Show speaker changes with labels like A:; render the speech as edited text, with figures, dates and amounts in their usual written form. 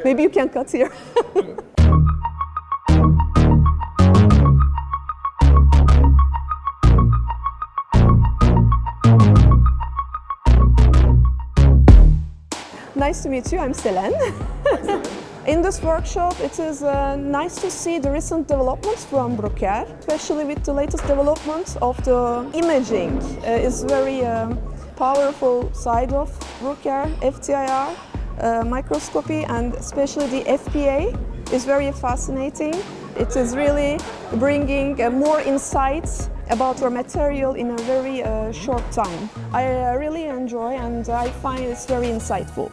A: Maybe you can cut here. Nice to meet you, I'm Selen. In this workshop, it is nice to see the recent developments from Bruker, especially with the latest developments of the imaging. Is very powerful side of Bruker, FTIR, microscopy, and especially the FPA is very fascinating. It is really bringing more insights about our material in a very short time. I really enjoy and I find it's very insightful.